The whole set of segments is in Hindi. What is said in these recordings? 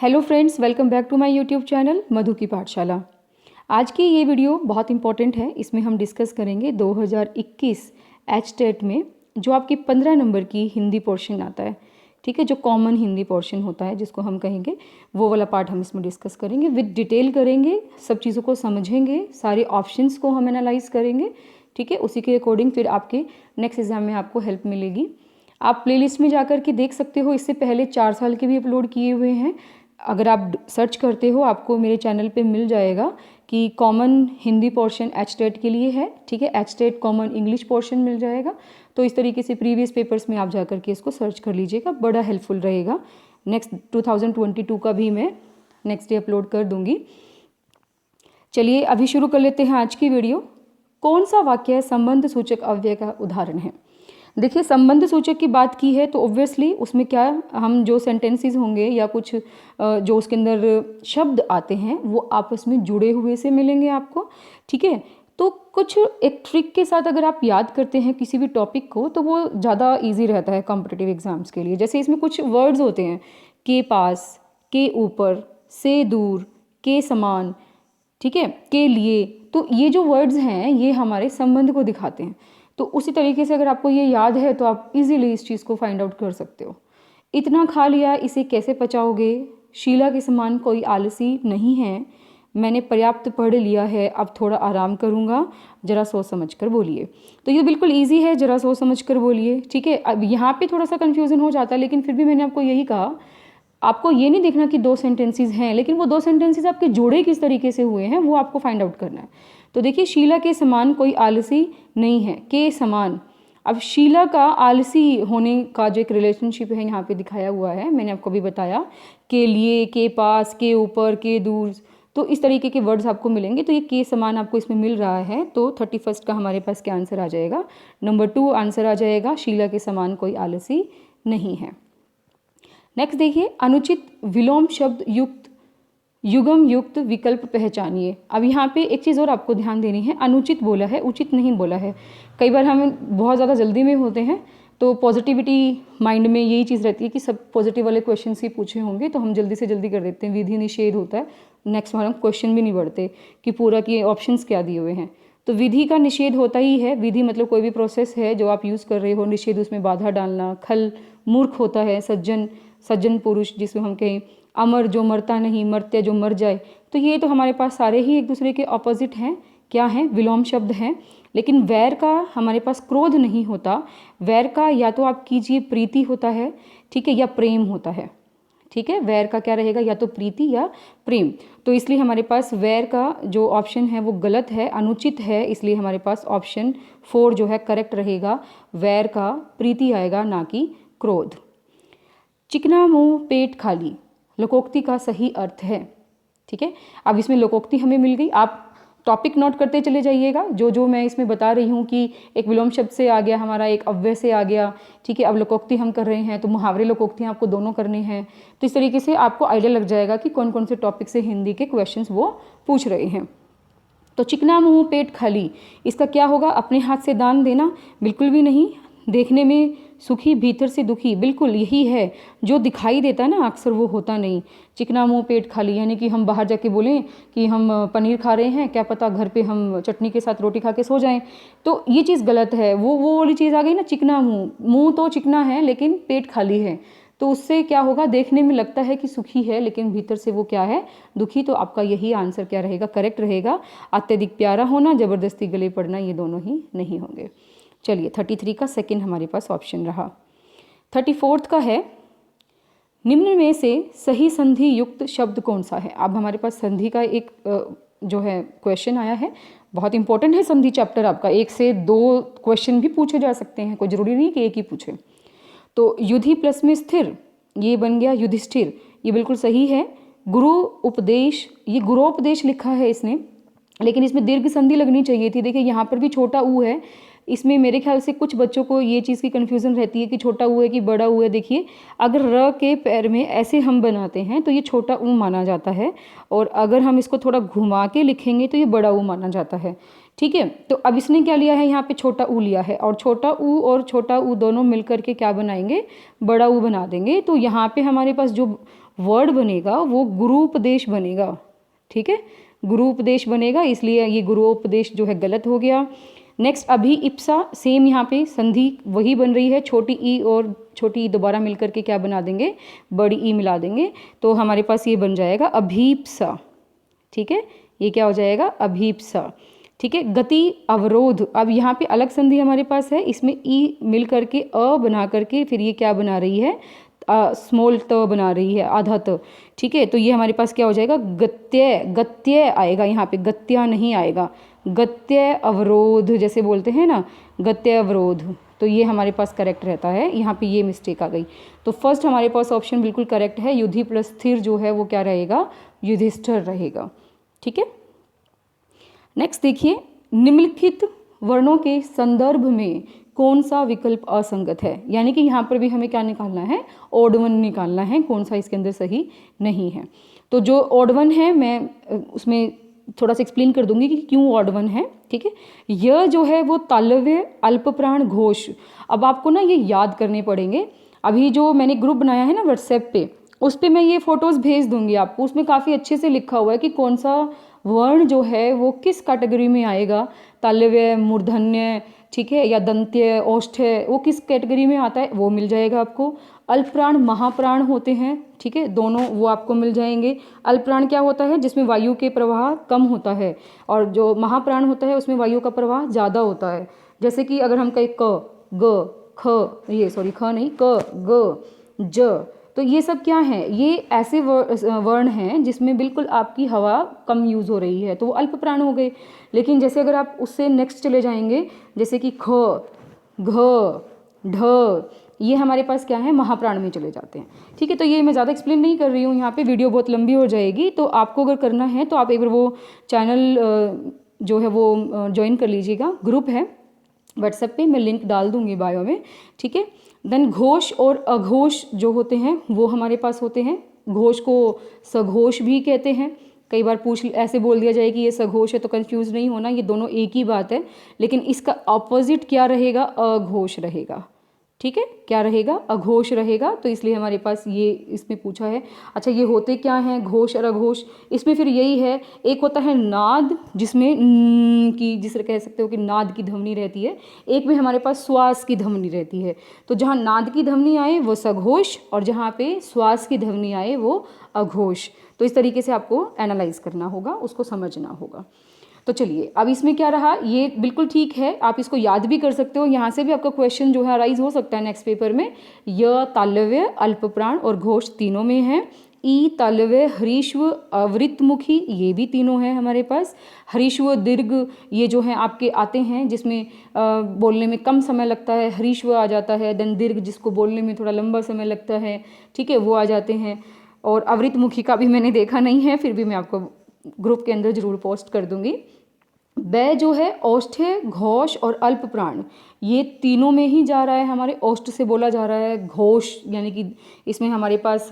Hello friends, welcome back to my YouTube channel Madhu की पाठशाला। आज की ये वीडियो बहुत इंपॉर्टेंट है। इसमें हम डिस्कस करेंगे 2021 एचटेट में जो आपकी 15 नंबर की हिंदी पोर्शन आता है, ठीक है, जो कॉमन हिंदी पोर्शन होता है जिसको हम कहेंगे, वो वाला पार्ट हम इसमें डिस्कस करेंगे, विद डिटेल करेंगे, सब चीज़ों को समझेंगे, सारे ऑप्शंस को हम एनालाइज करेंगे, ठीक है। उसी के अकॉर्डिंग फिर आपके नेक्स्ट एग्जाम में आपको हेल्प मिलेगी। आप प्लेलिस्ट में जाकर के देख सकते हो, इससे पहले 4 साल के भी अपलोड किए हुए हैं। अगर आप सर्च करते हो आपको मेरे चैनल पे मिल जाएगा कि कॉमन हिंदी पोर्शन एचटेट के लिए है, ठीक है, एचटेट कॉमन इंग्लिश पोर्शन मिल जाएगा। तो इस तरीके से प्रीवियस पेपर्स में आप जाकर के इसको सर्च कर लीजिएगा, बड़ा हेल्पफुल रहेगा। नेक्स्ट 2022 का भी मैं नेक्स्ट डे अपलोड कर दूंगी। चलिए अभी शुरू कर लेते हैं आज की वीडियो। कौन सा वाक्य संबंध सूचक अव्यय का उदाहरण है? देखिए, संबंध सूचक की बात की है तो ऑब्वियसली उसमें क्या, हम जो सेंटेंसेस होंगे या कुछ जो उसके अंदर शब्द आते हैं वो आपस में जुड़े हुए से मिलेंगे आपको, ठीक है। तो कुछ एक ट्रिक के साथ अगर आप याद करते हैं किसी भी टॉपिक को तो वो ज़्यादा इजी रहता है कॉम्पिटिटिव एग्जाम्स के लिए। जैसे इसमें कुछ वर्ड्स होते हैं, के पास, के ऊपर, से दूर, के समान, ठीक है, के लिए। तो ये जो वर्ड्स हैं ये हमारे संबंध को दिखाते हैं। तो उसी तरीके से अगर आपको ये याद है तो आप इजीली इस चीज़ को फाइंड आउट कर सकते हो। इतना खा लिया, इसे कैसे पचाओगे? शीला के समान कोई आलसी नहीं है। मैंने पर्याप्त पढ़ लिया है, अब थोड़ा आराम करूँगा, जरा सोच समझ कर बोलिए। तो ये बिल्कुल ईजी है, जरा सोच समझ कर बोलिए, ठीक है। अब यहाँ पे थोड़ा सा कन्फ्यूज़न हो जाता है, लेकिन फिर भी मैंने आपको यही कहा, आपको ये नहीं देखना कि 2 सेंटेंसेस हैं, लेकिन वो 2 सेंटेंसेस आपके जोड़े किस तरीके से हुए हैं वो आपको फाइंड आउट करना है। तो देखिए, शीला के समान कोई आलसी नहीं है, के समान। अब शीला का आलसी होने का जो एक रिलेशनशिप है यहाँ पे दिखाया हुआ है, मैंने आपको भी बताया, के लिए, के पास, के ऊपर, के दूर, तो इस तरीके के वर्ड्स आपको मिलेंगे। तो ये के समान आपको इसमें मिल रहा है। तो 31 का हमारे पास क्या आंसर आ जाएगा? नंबर 2 आंसर आ जाएगा, शीला के समान कोई आलसी नहीं है। नेक्स्ट देखिए, अनुचित विलोम शब्द युक्त युगम युक्त विकल्प पहचानिए। अब यहाँ पे एक चीज़ और आपको ध्यान देनी है, अनुचित बोला है, उचित नहीं बोला है। कई बार हम बहुत ज़्यादा जल्दी में होते हैं तो पॉजिटिविटी माइंड में यही चीज़ रहती है कि सब पॉजिटिव वाले क्वेश्चन ही पूछे होंगे तो हम जल्दी से जल्दी कर देते हैं, विधि निषेध होता है, नेक्स्ट बार हम क्वेश्चन भी नहीं बढ़ते कि पूरा कि ऑप्शंस क्या दिए हुए हैं। तो विधि का निषेध होता ही है। विधि मतलब कोई भी प्रोसेस है जो आप यूज़ कर रहे हो, निषेध उसमें बाधा डालना। खल मूर्ख होता है, सज्जन सज्जन पुरुष जिसमें हम कहें, अमर जो मरता नहीं, मर्त्य जो मर जाए। तो ये तो हमारे पास सारे ही एक दूसरे के ऑपोजिट हैं, क्या हैं? विलोम शब्द हैं। लेकिन वैर का हमारे पास क्रोध नहीं होता, वैर का या तो आप कीजिए प्रीति होता है, ठीक है, या प्रेम होता है, ठीक है। वैर का क्या रहेगा? या तो प्रीति या प्रेम। तो इसलिए हमारे पास वैर का जो ऑप्शन है वो गलत है, अनुचित है, इसलिए हमारे पास ऑप्शन 4 जो है करेक्ट रहेगा। वैर का प्रीति आएगा, ना कि क्रोध। चिकना मुंह पेट खाली लोकोक्ति का सही अर्थ है, ठीक है। अब इसमें लोकोक्ति हमें मिल गई, आप टॉपिक नोट करते चले जाइएगा। जो जो मैं इसमें बता रही हूँ कि एक विलोम शब्द से आ गया हमारा, एक अव्यय से आ गया, ठीक है। अब लोकोक्ति हम कर रहे हैं तो मुहावरे लोकोक्ति आपको दोनों करने हैं। तो इस तरीके से आपको आइडिया लग जाएगा कि कौन कौन से टॉपिक से हिंदी के क्वेश्चंस वो पूछ रहे हैं। तो चिकना मुँह पेट खाली, इसका क्या होगा? अपने हाथ से दान देना? बिल्कुल भी नहीं। देखने में सुखी भीतर से दुखी, बिल्कुल यही है। जो दिखाई देता है ना अक्सर वो होता नहीं। चिकना मुंह पेट खाली यानी कि हम बाहर जाके बोलें कि हम पनीर खा रहे हैं, क्या पता घर पे हम चटनी के साथ रोटी खा के सो जाएं। तो ये चीज़ गलत है। वो वाली चीज़ आ गई ना, चिकना मुंह, मुंह तो चिकना है लेकिन पेट खाली है, तो उससे क्या होगा? देखने में लगता है कि सुखी है लेकिन भीतर से वो क्या है? दुखी। तो आपका यही आंसर क्या रहेगा? करेक्ट रहेगा। अत्यधिक प्यारा होना, जबरदस्ती गले पड़ना, ये दोनों ही नहीं होंगे। चलिए 33 का सेकंड हमारे पास ऑप्शन रहा। 34 का है, निम्न में से सही संधि युक्त शब्द कौन सा है? अब हमारे पास संधि का एक जो है क्वेश्चन आया है, बहुत इंपॉर्टेंट है संधि चैप्टर आपका। 1 से 2 क्वेश्चन भी पूछे जा सकते हैं, कोई जरूरी नहीं कि एक ही पूछे। तो युधि प्लस में स्थिर, ये बन गया युधिष्ठिर, ये बिल्कुल सही है। गुरु उपदेश, ये गुरोपदेश लिखा है इसने, लेकिन इसमें दीर्घ संधि लगनी चाहिए थी। देखिए यहाँ पर भी छोटा ऊ है इसमें मेरे ख्याल से कुछ बच्चों को ये चीज़ की कन्फ्यूज़न रहती है कि छोटा ऊ है कि बड़ा ऊ है। देखिए, अगर र के पैर में ऐसे हम बनाते हैं तो ये छोटा ऊ माना जाता है, और अगर हम इसको थोड़ा घुमा के लिखेंगे तो ये बड़ा ऊ माना जाता है। ठीक है, तो अब इसने क्या लिया है, यहाँ पे छोटा ऊ लिया है, और छोटा ऊ दोनों मिलकर के क्या बनाएंगे, बड़ा ऊ बना देंगे। तो यहाँ पे हमारे पास जो वर्ड बनेगा वो गुरूपदेश बनेगा। ठीक है, गुरूपदेश बनेगा, इसलिए ये गुरूपदेश जो है गलत हो गया। नेक्स्ट, अभी इप्सा, सेम यहाँ पे संधि वही बन रही है, छोटी ई और छोटी ई दोबारा मिलकर के क्या बना देंगे, बड़ी ई मिला देंगे, तो हमारे पास ये बन जाएगा अभीप्सा। ठीक है, ये क्या हो जाएगा, अभीप्सा। ठीक है, गति अवरोध, अब यहाँ पे अलग संधि हमारे पास है, इसमें ई मिल करके अ बना करके फिर ये क्या बना रही है, स्मॉल त बना रही है, आधा त। ठीक है, तो ये हमारे पास क्या हो जाएगा, गत्य, गत्य आएगा, यहाँ पे गत्या नहीं आएगा, गत्य अवरोध जैसे बोलते हैं ना, गत्य अवरोध, तो ये हमारे पास करेक्ट रहता है। यहाँ पे ये मिस्टेक आ गई, तो फर्स्ट हमारे पास ऑप्शन बिल्कुल करेक्ट है, युधि प्लस स्थिर जो है वो क्या रहेगा, युधिष्ठिर रहेगा। ठीक है, नेक्स्ट देखिए, निम्नलिखित वर्णों के संदर्भ में कौन सा विकल्प असंगत है, यानी कि यहाँ पर भी हमें क्या निकालना है, ओड वन निकालना है, कौन सा इसके अंदर सही नहीं है। तो जो ओड वन है मैं उसमें थोड़ा सा एक्सप्लेन कर दूंगी कि क्यों ओड वन है। ठीक है, यह जो है वो तालव्य अल्पप्राण घोष, अब आपको ना ये याद करने पड़ेंगे। अभी जो मैंने ग्रुप बनाया है ना व्हाट्सएप पे, उस पर मैं ये फ़ोटोज़ भेज दूंगी आपको, उसमें काफ़ी अच्छे से लिखा हुआ है कि कौन सा वर्ण जो है वो किस कैटेगरी में आएगा, तालव्य, मूर्धन्य, ठीक है, या दंत्य, औष्ठ्य, वो किस कैटेगरी में आता है वो मिल जाएगा आपको। अल्पप्राण महाप्राण होते हैं, ठीक है, दोनों वो आपको मिल जाएंगे। अल्पप्राण क्या होता है, जिसमें वायु के प्रवाह कम होता है, और जो महाप्राण होता है उसमें वायु का प्रवाह ज़्यादा होता है। जैसे कि अगर हम कहें क, ग, ख, ये सॉरी ख नहीं, क, ग, ज, तो ये सब क्या है, ये ऐसे वर्ण हैं जिसमें बिल्कुल आपकी हवा कम यूज़ हो रही है, तो वो अल्प प्राण हो गए। लेकिन जैसे अगर आप उससे नेक्स्ट चले जाएंगे, जैसे कि ख, घ, ढ, ये हमारे पास क्या है, महाप्राण में चले जाते हैं। ठीक है, तो ये मैं ज़्यादा एक्सप्लेन नहीं कर रही हूँ यहाँ पे, वीडियो बहुत लंबी हो जाएगी। तो आपको अगर करना है तो आप एक बार वो चैनल जो है वो ज्वाइन कर लीजिएगा, ग्रुप है व्हाट्सएप पे, मैं लिंक डाल दूँगी बायो में। ठीक है, देन घोष और अघोष जो होते हैं वो हमारे पास होते हैं। घोष को सघोष भी कहते हैं, कई बार पूछ ऐसे बोल दिया जाए कि ये सघोष है, तो कंफ्यूज नहीं होना, ये दोनों एक ही बात है, लेकिन इसका ऑपोजिट क्या रहेगा, अघोष रहेगा। ठीक है, क्या रहेगा, अघोष रहेगा, तो इसलिए हमारे पास ये इसमें पूछा है। अच्छा, ये होते क्या हैं घोष और अघोष, इसमें फिर यही है, एक होता है नाद जिसमें की, जिसे कह सकते हो कि नाद की ध्वनि रहती है, एक में हमारे पास श्वास की ध्वनि रहती है। तो जहाँ नाद की ध्वनि आए वो सघोष, और जहाँ पे श्वास की ध्वनि आए वो अघोष। तो इस तरीके से आपको एनालाइज करना होगा, उसको समझना होगा। तो चलिए, अब इसमें क्या रहा, ये बिल्कुल ठीक है, आप इसको याद भी कर सकते हो, यहाँ से भी आपका क्वेश्चन जो है अराइज हो सकता है नेक्स्ट पेपर में। य तालव्य, अल्पप्राण और घोष तीनों में है। ई तालव्य, हरीश्व, अवृतमुखी, ये भी तीनों हैं हमारे पास। हरीश्व, दीर्घ, ये जो हैं आपके आते हैं जिसमें बोलने में कम समय लगता है, हरीश्व आ जाता है। देन दीर्घ, जिसको बोलने में थोड़ा लंबा समय लगता है, ठीक है, वो आ जाते हैं। और अवृतमुखी का भी मैंने देखा नहीं है, फिर भी मैं आपको ग्रुप के अंदर जरूर पोस्ट कर दूंगी। बै जो है औष्ठ्य, घोष और अल्प प्राण, ये तीनों में ही जा रहा है, हमारे औष्ठ से बोला जा रहा है। घोष यानी कि इसमें हमारे पास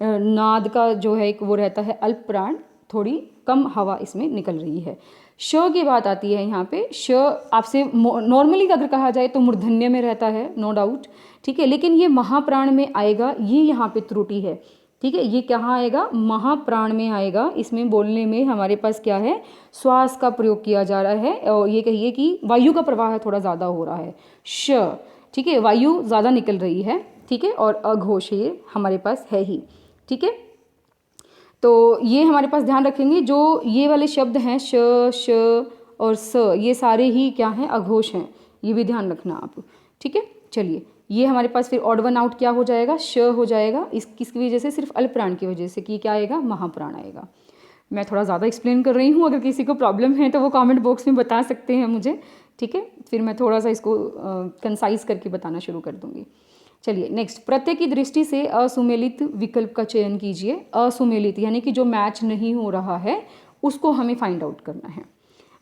नाद का जो है एक वो रहता है, अल्प प्राण, थोड़ी कम हवा इसमें निकल रही है। श की बात आती है यहाँ पे, श आपसे नॉर्मली अगर कहा जाए तो मूर्धन्य में रहता है, नो डाउट, ठीक है, लेकिन ये महाप्राण में आएगा, ये यहाँ पे त्रुटि है। ठीक है, ये कहाँ आएगा, महाप्राण में आएगा। इसमें बोलने में हमारे पास क्या है, श्वास का प्रयोग किया जा रहा है, और ये कहिए कि वायु का प्रवाह थोड़ा ज़्यादा हो रहा है, श, ठीक है, वायु ज़्यादा निकल रही है। ठीक है, और अघोष ये हमारे पास है ही। ठीक है, तो ये हमारे पास ध्यान रखेंगे, जो ये वाले शब्द हैं श, श और स, ये सारे ही क्या हैं, अघोष हैं, ये भी ध्यान रखना आप। ठीक है, चलिए, ये हमारे पास फिर ऑड वन आउट क्या हो जाएगा, श हो जाएगा। इस किसकी वजह से, सिर्फ अल्पप्राण की वजह से, कि क्या आएगा, महाप्राण आएगा। मैं थोड़ा ज़्यादा एक्सप्लेन कर रही हूँ, अगर किसी को प्रॉब्लम है तो वो कमेंट बॉक्स में बता सकते हैं मुझे। ठीक है, फिर मैं थोड़ा सा इसको कंसाइज करके बताना शुरू कर दूँगी। चलिए नेक्स्ट, प्रत्यय की दृष्टि से असुमेलित विकल्प का चयन कीजिए। असुमेलित यानी कि जो मैच नहीं हो रहा है, उसको हमें फाइंड आउट करना है।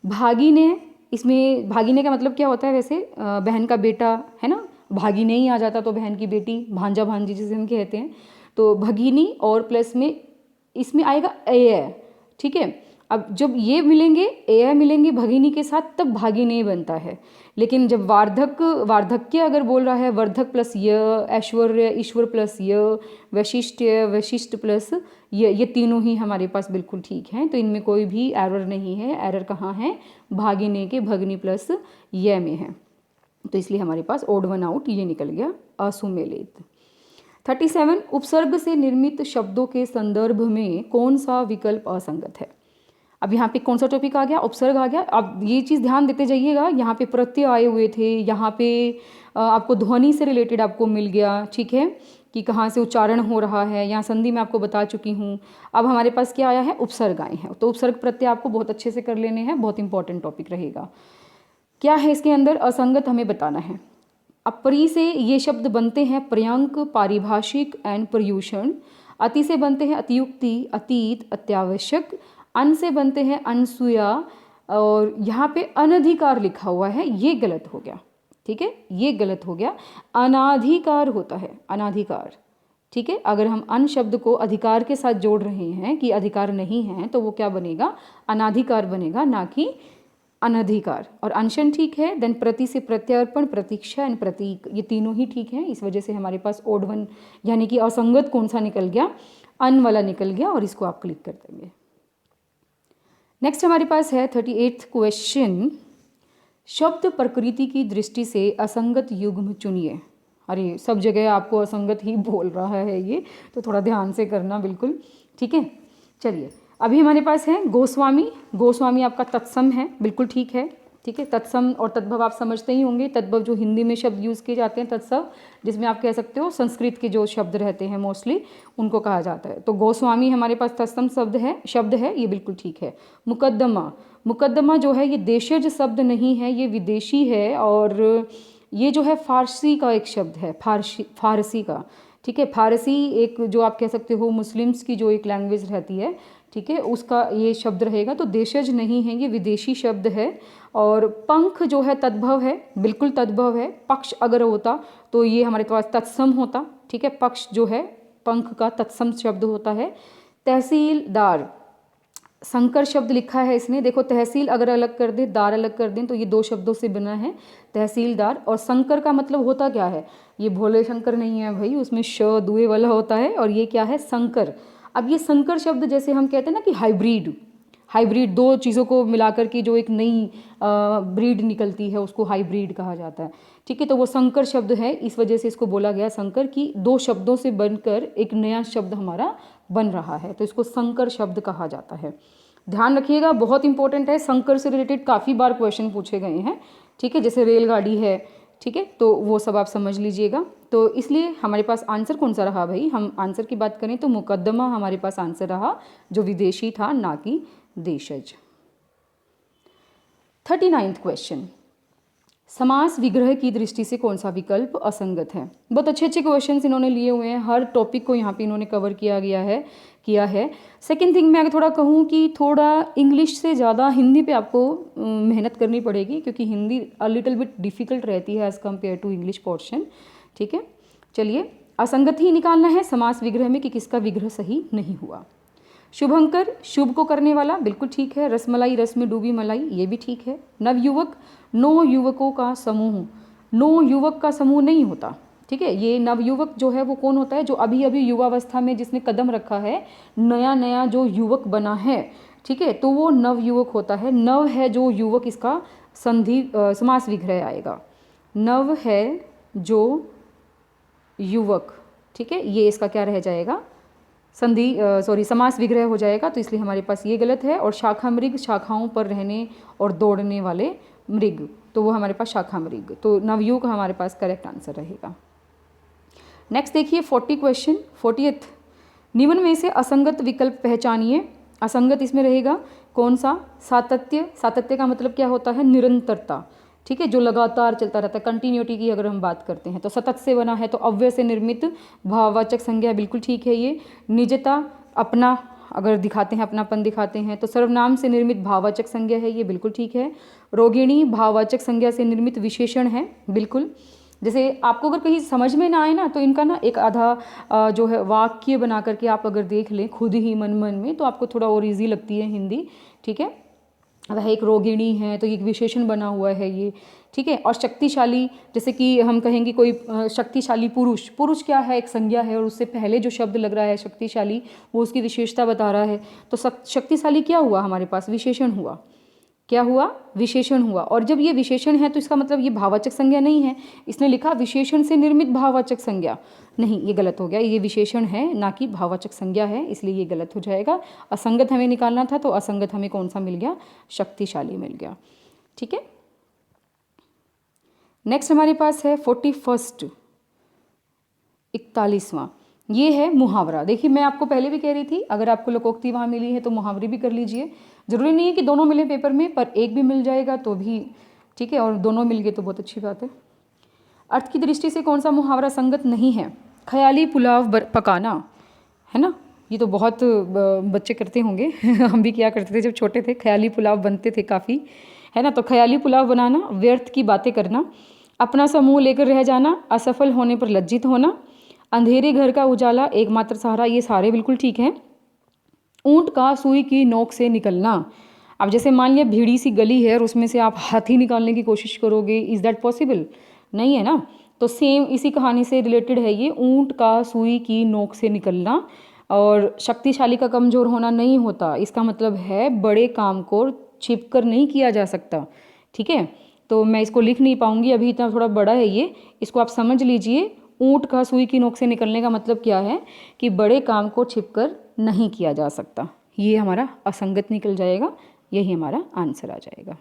भागी ने इसमें भागिने का मतलब क्या होता है वैसे, बहन का बेटा है ना, भागिने ही आ जाता तो बहन की बेटी, भांजा भांजी जिसे हम कहते हैं, तो भगिनी और प्लस में इसमें आएगा एय, ठीक है। अब जब ये मिलेंगे, एय मिलेंगे भगिनी के साथ, तब भागिने बनता है। लेकिन जब वार्धक्य अगर बोल रहा है, वर्धक प्लस य, ऐश्वर्य ईश्वर प्लस य, वैशिष्ट प्लस ये तीनों ही हमारे पास बिल्कुल ठीक हैं, तो इनमें कोई भी एरर नहीं है। एरर कहाँ है, भागिने के भगनी प्लस य में है, तो इसलिए हमारे पास ओड वन आउट ये निकल गया, असुमेलित। 37, उपसर्ग से निर्मित शब्दों के संदर्भ में कौन सा विकल्प असंगत है। अब यहाँ पे कौन सा टॉपिक आ गया, उपसर्ग आ गया। अब ये चीज़ ध्यान देते जाइएगा, यहाँ पे प्रत्यय आए हुए थे, यहाँ पे आपको ध्वनि से रिलेटेड आपको मिल गया, ठीक है, कि कहाँ से उच्चारण हो रहा है, यहाँ संधि मैं आपको बता चुकी हूँ। अब हमारे पास क्या आया है, उपसर्ग आए हैं, तो उपसर्ग प्रत्यय आपको बहुत अच्छे से कर लेने हैं, बहुत इंपॉर्टेंट टॉपिक रहेगा। क्या है इसके अंदर असंगत, हमें बताना है। अब परी से ये शब्द बनते हैं पर्यंक, पारिभाषिक एंड पर्यूषण। अति से बनते हैं अतियुक्ति, अतीत, अत्यावश्यक। अन से बनते हैं अनसुया, और यहाँ पे अनधिकार लिखा हुआ है, ये गलत हो गया, ठीक है, ये गलत हो गया। अनाधिकार होता है, अनाधिकार, ठीक है। अगर हम अन शब्द को अधिकार के साथ जोड़ रहे हैं कि अधिकार नहीं है, तो वो क्या बनेगा, अनाधिकार बनेगा, ना कि अनधिकार। और अनशन ठीक है। देन प्रति से प्रत्यर्पण, प्रतीक्षा एंड प्रतीक, ये तीनों ही ठीक हैं। इस वजह से हमारे पास ओड वन यानी कि असंगत कौन सा निकल गया, अन वाला निकल गया, और इसको आप क्लिक कर देंगे। नेक्स्ट हमारे पास है 38th क्वेश्चन, शब्द प्रकृति की दृष्टि से असंगत युग्म चुनिए। अरे सब जगह आपको असंगत ही बोल रहा है ये, तो थोड़ा ध्यान से करना बिल्कुल, ठीक है। चलिए अभी हमारे पास है गोस्वामी। गोस्वामी आपका तत्सम है, बिल्कुल ठीक है, ठीक है। तत्सम और तद्भव आप समझते ही होंगे। तद्भव जो हिंदी में शब्द यूज़ किए जाते हैं, तत्सम जिसमें आप कह सकते हो संस्कृत के जो शब्द रहते हैं मोस्टली उनको कहा जाता है। तो गोस्वामी हमारे पास तत्सम शब्द है, ये बिल्कुल ठीक है। मुकद्दमा, मुकद्दमा जो है ये देशज शब्द नहीं है, ये विदेशी है, और ये जो है फारसी का एक शब्द है, फारसी का, ठीक है। फारसी एक जो आप कह सकते हो मुस्लिम्स की जो एक लैंग्वेज रहती है, ठीक है, उसका ये शब्द रहेगा। तो देशज नहीं है, ये विदेशी शब्द है। और पंख जो है तद्भव है, बिल्कुल तद्भव है। पक्ष अगर होता तो ये हमारे पास तत्सम होता, ठीक है। पक्ष जो है पंख का तत्सम शब्द होता है। तहसीलदार, संकर शब्द लिखा है इसने, देखो तहसील अगर अलग कर दें, दार अलग कर दें, तो ये दो शब्दों से बना है तहसीलदार। और संकर का मतलब होता क्या है, ये भोले शंकर नहीं है भाई, उसमें श दुए वाला होता है, और ये क्या है, संकर। अब ये संकर शब्द जैसे हम कहते हैं ना कि हाइब्रिड, दो चीज़ों को मिलाकर के जो एक नई ब्रीड निकलती है उसको हाइब्रिड कहा जाता है, ठीक है। तो वो संकर शब्द है, इस वजह से इसको बोला गया संकर, कि दो शब्दों से बनकर एक नया शब्द हमारा बन रहा है, तो इसको संकर शब्द कहा जाता है। ध्यान रखिएगा, बहुत इंपॉर्टेंट है। संकर से रिलेटेड काफ़ी बार क्वेश्चन पूछे गए हैं, ठीक है, जैसे रेलगाड़ी है, ठीक है, तो वो सब आप समझ लीजिएगा। तो इसलिए हमारे पास आंसर कौन सा रहा भाई, हम आंसर की बात करें तो मुकद्दमा हमारे पास आंसर रहा, जो विदेशी था, ना कि देशज। 39th क्वेश्चन, समास विग्रह की दृष्टि से कौन सा विकल्प असंगत है। बहुत अच्छे अच्छे क्वेश्चंस इन्होंने लिए हुए हैं, हर टॉपिक को यहाँ पे इन्होंने कवर किया है। सेकेंड थिंग मैं थोड़ा कहूँ कि थोड़ा इंग्लिश से ज़्यादा हिंदी पे आपको मेहनत करनी पड़ेगी, क्योंकि Hindi a little bit difficult रहती है as compared to English portion, ठीक है। चलिए असंगत ही निकालना है समास विग्रह में कि किसका विग्रह सही नहीं हुआ। शुभंकर, शुभ को करने वाला, बिल्कुल ठीक है। रसमलाई, रस में डूबी मलाई, ये भी ठीक है। नवयुवक, नो युवकों का समूह, नो युवक का समूह नहीं होता, ठीक है। ये नवयुवक जो है वो कौन होता है, जो अभी अभी युवावस्था में जिसने कदम रखा है, नया नया जो युवक बना है, ठीक है, तो वो नवयुवक होता है। नव है जो युवक, इसका संधि समास विग्रह आएगा। नव है जो युवक, ठीक है, ये इसका क्या रह जाएगा, समास विग्रह हो जाएगा, तो इसलिए हमारे पास ये गलत है। और शाखा मृग, शाखाओं पर रहने और दौड़ने वाले मृग, तो वो हमारे पास शाखा मृग, तो नवयुग हमारे पास करेक्ट आंसर रहेगा। नेक्स्ट देखिए 40th, निम्न में से असंगत विकल्प पहचानिए। असंगत इसमें रहेगा कौन सा, सातत्य। सातत्य का मतलब क्या होता है, निरंतरता, ठीक है, जो लगातार चलता रहता है। कंटिन्यूटी की अगर हम बात करते हैं तो सतत से बना है, तो अव्यय से निर्मित भाववाचक संज्ञा, बिल्कुल ठीक है ये। निजता, अपना, अगर दिखाते हैं, अपनापन दिखाते हैं। तो सर्वनाम से निर्मित भाववाचक संज्ञा है, ये बिल्कुल ठीक है। रोगिणी भाववाचक संज्ञा से निर्मित विशेषण है, बिल्कुल। जैसे आपको अगर कहीं समझ में ना आए ना, तो इनका ना एक आधा जो है वाक्य बना करके आप अगर देख लें खुद ही मन में, तो आपको थोड़ा और ईजी लगती है हिंदी, ठीक है। वह एक रोगिणी है तो एक विशेषण बना हुआ है ये, ठीक है। और शक्तिशाली, जैसे कि हम कहेंगे कोई शक्तिशाली पुरुष, पुरुष क्या है, एक संज्ञा है, और उससे पहले जो शब्द लग रहा है शक्तिशाली, वो उसकी विशेषता बता रहा है। तो शक्तिशाली क्या हुआ हमारे पास, विशेषण हुआ। क्या हुआ, विशेषण हुआ। और जब ये विशेषण है तो इसका मतलब ये भाववाचक संज्ञा नहीं है। इसने लिखा विशेषण से निर्मित भाववाचक संज्ञा, नहीं, ये गलत हो गया। ये विशेषण है ना कि भाववाचक संज्ञा है, इसलिए ये गलत हो जाएगा। असंगत हमें निकालना था, तो असंगत हमें कौन सा मिल गया, शक्तिशाली मिल गया, ठीक है। नेक्स्ट हमारे पास है 41वां, 41वां, ये है मुहावरा। देखिए मैं आपको पहले भी कह रही थी, अगर आपको लोकोक्ति वहाँ मिली है तो मुहावरे भी कर लीजिए। जरूरी नहीं है कि दोनों मिले पेपर में, पर एक भी मिल जाएगा तो भी ठीक है, और दोनों मिल गए तो बहुत अच्छी बात है। अर्थ की दृष्टि से कौन सा मुहावरा संगत नहीं है, ख्याली पुलाव पकाना, है ना। ये तो बहुत बच्चे करते होंगे हम भी क्या करते थे जब छोटे थे, ख्याली पुलाव बनते थे काफ़ी, है ना। तो ख्याली पुलाव बनाना, व्यर्थ की बातें करना, अपना समूह लेकर रह जाना, असफल होने पर लज्जित होना, अंधेरे घर का उजाला एकमात्र सहारा, ये सारे बिल्कुल ठीक हैं। ऊंट का सुई की नोक से निकलना, अब जैसे मान लिया भीड़ी सी गली है और उसमें से आप हाथी निकालने की कोशिश करोगे, इज़ दैट पॉसिबल, नहीं है ना। तो सेम इसी कहानी से रिलेटेड है ये, ऊंट का सुई की नोक से निकलना। और शक्तिशाली का कमज़ोर होना नहीं होता, इसका मतलब है बड़े काम को छिप कर नहीं किया जा सकता, ठीक है। तो मैं इसको लिख नहीं पाऊंगी अभी, इतना थोड़ा बड़ा है ये, इसको आप समझ लीजिए। ऊंट का सुई की नोक से निकलने का मतलब क्या है कि बड़े काम को छिपकर नहीं किया जा सकता। ये हमारा असंगत निकल जाएगा, यही हमारा आंसर आ जाएगा।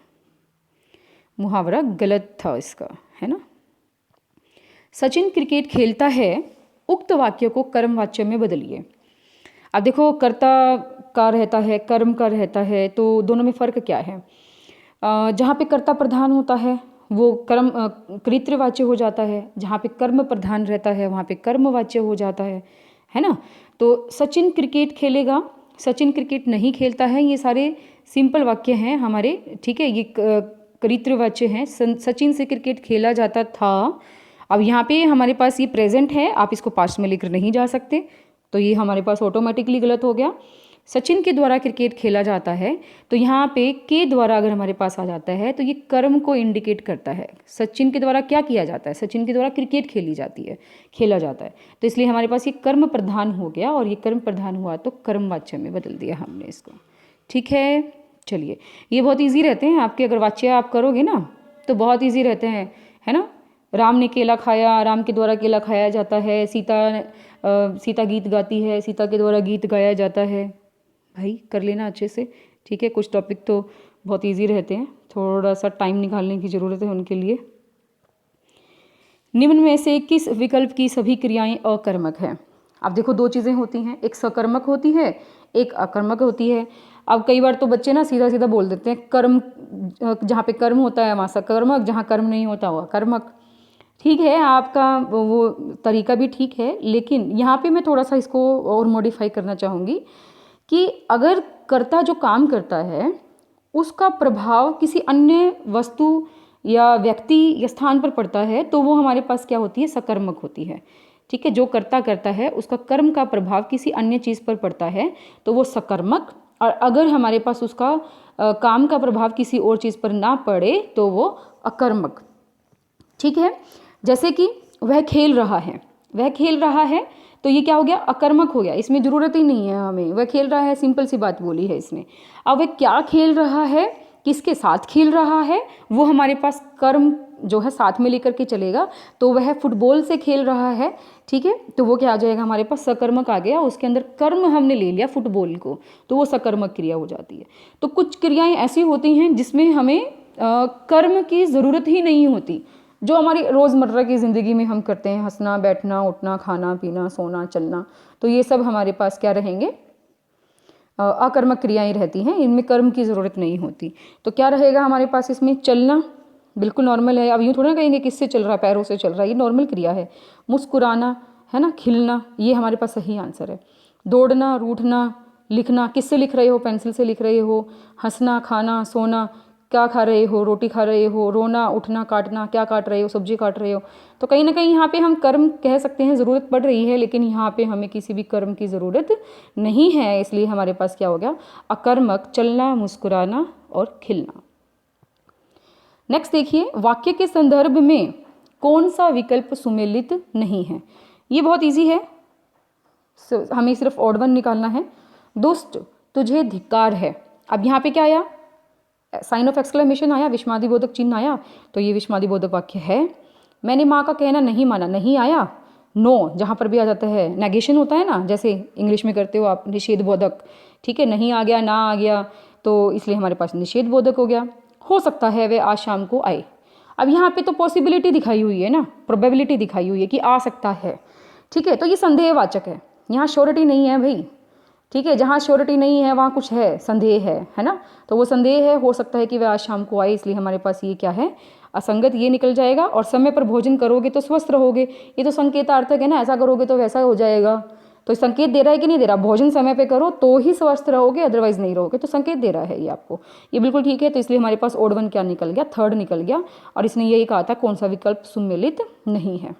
मुहावरा गलत था इसका, है ना। सचिन क्रिकेट खेलता है, उक्त वाक्य को कर्मवाच्य में बदलिए। अब देखो कर्ता का रहता है, कर्म का रहता है, तो दोनों में फ़र्क क्या है। जहाँ पे कर्ता प्रधान होता है वो कर्म कृतवाच्य हो जाता है, जहाँ पे कर्म प्रधान रहता है वहाँ पे कर्मवाच्य हो जाता है ना। तो सचिन क्रिकेट खेलेगा, सचिन क्रिकेट नहीं खेलता है, ये सारे सिंपल वाक्य हैं हमारे, ठीक है। ये कृतवाच्य हैं। सचिन से क्रिकेट खेला जाता था, अब यहाँ पे हमारे पास ये प्रेजेंट है, आप इसको पास्ट में लेकर नहीं जा सकते, तो ये हमारे पास ऑटोमेटिकली गलत हो गया। सचिन के द्वारा क्रिकेट खेला जाता है, तो यहाँ पे के द्वारा अगर हमारे पास आ जाता है तो ये कर्म को इंडिकेट करता है। सचिन के द्वारा क्या किया जाता है, सचिन के द्वारा क्रिकेट खेली जाती है, खेला जाता है, तो इसलिए हमारे पास ये कर्म प्रधान हो गया, और ये कर्म प्रधान हुआ तो कर्मवाच्य में बदल दिया हमने इसको, ठीक है। चलिए, ये बहुत ईजी रहते हैं आपके, अगर वाच्य आप करोगे ना तो बहुत ईजी रहते हैं, है ना। राम ने केला खाया, राम के द्वारा केला खाया जाता है। सीता गीत गाती है, सीता के द्वारा गीत गाया जाता है। भाई कर लेना अच्छे से, ठीक है। कुछ टॉपिक तो बहुत इजी रहते हैं, थोड़ा सा टाइम निकालने की ज़रूरत है उनके लिए। निम्न में से किस विकल्प की सभी क्रियाएं अकर्मक हैं। अब देखो दो चीज़ें होती हैं, एक सकर्मक होती है, एक अकर्मक होती है। अब कई बार तो बच्चे ना सीधा सीधा बोल देते हैं, कर्म जहाँ पे कर्म होता है वहाँ सकर्मक, जहाँ कर्म नहीं होता वो अकर्मक। ठीक है, आपका वो तरीका भी ठीक है, लेकिन यहाँ पे मैं थोड़ा सा इसको और मॉडिफाई करना चाहूँगी कि अगर कर्ता जो काम करता है उसका प्रभाव किसी अन्य वस्तु या व्यक्ति या स्थान पर पड़ता है, तो वो हमारे पास क्या होती है, सकर्मक होती है, ठीक है। जो कर्ता करता है उसका कर्म का प्रभाव किसी अन्य चीज़ पर पड़ता है तो वो सकर्मक, और अगर हमारे पास उसका काम का प्रभाव किसी और चीज़ पर ना पड़े तो वो अकर्मक, ठीक है। जैसे कि वह खेल रहा है, वह खेल रहा है, तो ये क्या हो गया, अकर्मक हो गया, इसमें ज़रूरत ही नहीं है हमें, वह खेल रहा है, सिंपल सी बात बोली है इसने। अब वह क्या खेल रहा है, किसके साथ खेल रहा है, वो हमारे पास कर्म जो है साथ में लेकर के चलेगा, तो वह फुटबॉल से खेल रहा है, ठीक है, तो वो क्या आ जाएगा हमारे पास, सकर्मक आ गया। उसके अंदर कर्म हमने ले लिया फुटबॉल को, तो वो सकर्मक क्रिया हो जाती है। तो कुछ क्रियाएं ऐसी होती हैं जिसमें हमें कर्म की ज़रूरत ही नहीं होती, जो हमारी रोज़मर्रा की ज़िंदगी में हम करते हैं, हंसना, बैठना, उठना, खाना पीना, सोना, चलना, तो ये सब हमारे पास क्या रहेंगे, अकर्मक क्रियाएं रहती हैं, इनमें कर्म की ज़रूरत नहीं होती। तो क्या रहेगा हमारे पास इसमें, चलना बिल्कुल नॉर्मल है। अब यूँ थोड़ा ना कहेंगे किससे चल रहा है, पैरों से चल रहा है, ये नॉर्मल क्रिया है। मुस्कुराना, है ना, खिलना, ये हमारे पास सही आंसर है। दौड़ना, रूठना, लिखना, किससे लिख रहे हो, पेंसिल से लिख रहे हो। हंसना, खाना, सोना, क्या खा रहे हो, रोटी खा रहे हो। रोना, उठना, काटना, क्या काट रहे हो, सब्जी काट रहे हो। तो कहीं ना कहीं यहाँ पे हम कर्म कह सकते हैं, ज़रूरत पड़ रही है, लेकिन यहाँ पे हमें किसी भी कर्म की ज़रूरत नहीं है, इसलिए हमारे पास क्या हो गया, अकर्मक, चलना, मुस्कुराना और खिलना। नेक्स्ट देखिए, वाक्य के संदर्भ में कौन सा विकल्प सुमेलित नहीं है। ये बहुत इजी है, हमें सिर्फ ऑड वन निकालना है। दुष्ट, तुझे धिक्कार है। अब यहाँ पे क्या आया, साइन ऑफ एक्सक्लेमेशन आया, विस्मयादिबोधक चिन्ह आया, तो ये विस्मयादिबोधक वाक्य है। मैंने माँ का कहना नहीं माना, नहीं आया। नो, जहाँ पर भी आ जाता है नेगेशन होता है ना, जैसे इंग्लिश में करते हो आप, निषेध बोधक, ठीक है, नहीं आ गया, ना आ गया, तो इसलिए हमारे पास निषेध बोधक हो गया। हो सकता है वे आज शाम को आए। अब यहाँ पे तो पॉसिबिलिटी दिखाई हुई है ना, प्रोबेबिलिटी दिखाई हुई है कि आ सकता है, ठीक है, तो ये संदेहवाचक है, यहाँ श्योरिटी नहीं है भाई, ठीक है। जहाँ श्योरिटी नहीं है वहाँ कुछ है, संदेह है ना, तो वो संदेह है, हो सकता है कि वह आज शाम को आए, इसलिए हमारे पास ये क्या है, असंगत, ये निकल जाएगा। और समय पर भोजन करोगे तो स्वस्थ रहोगे, ये तो संकेतार्थक है ना, ऐसा करोगे तो वैसा हो जाएगा, तो संकेत दे रहा है कि नहीं दे रहा, भोजन समय पे करो तो ही स्वस्थ रहोगे, अदरवाइज नहीं रहोगे, तो संकेत दे रहा है ये आपको, ये बिल्कुल ठीक है। तो इसलिए हमारे पास ओड वन क्या निकल गया, थर्ड निकल गया, और इसने यही कहा था कौन सा विकल्प सुमेलित नहीं है।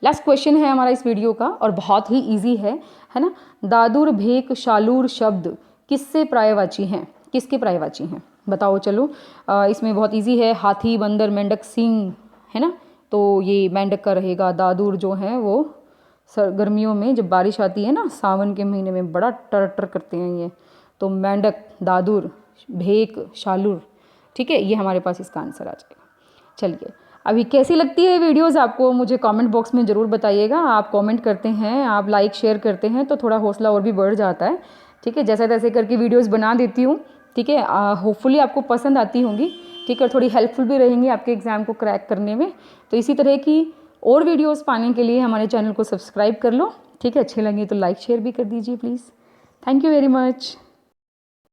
लास्ट क्वेश्चन है हमारा इस वीडियो का, और बहुत ही इजी है ना। दादुर, भेक, शालूर शब्द किससे पर्यायवाची हैं, किसके पर्यायवाची हैं, बताओ चलो। इसमें बहुत इजी है, हाथी, बंदर, मेंढक, सिंह, है ना, तो ये मेंढक का रहेगा। दादुर जो है वो गर्मियों में जब बारिश आती है ना, सावन के महीने में बड़ा टर टर करते हैं ये, तो मेंढक, दादुर, भेक, शालूर, ठीक है, ये हमारे पास इसका आंसर आ जाएगा। चलिए, अभी कैसी लगती है वीडियोस आपको, मुझे कमेंट बॉक्स में ज़रूर बताइएगा। आप कमेंट करते हैं, आप लाइक शेयर करते हैं, तो थोड़ा हौसला और भी बढ़ जाता है, ठीक है। जैसे तैसे करके वीडियोस बना देती हूँ, ठीक है, होपफुली आपको पसंद आती होंगी, ठीक है, थोड़ी हेल्पफुल भी रहेंगी आपके एग्ज़ाम को क्रैक करने में। तो इसी तरह की और वीडियोज़ पाने के लिए हमारे चैनल को सब्सक्राइब कर लो, ठीक है। अच्छी लगी तो लाइक शेयर भी कर दीजिए please. Thank you very much.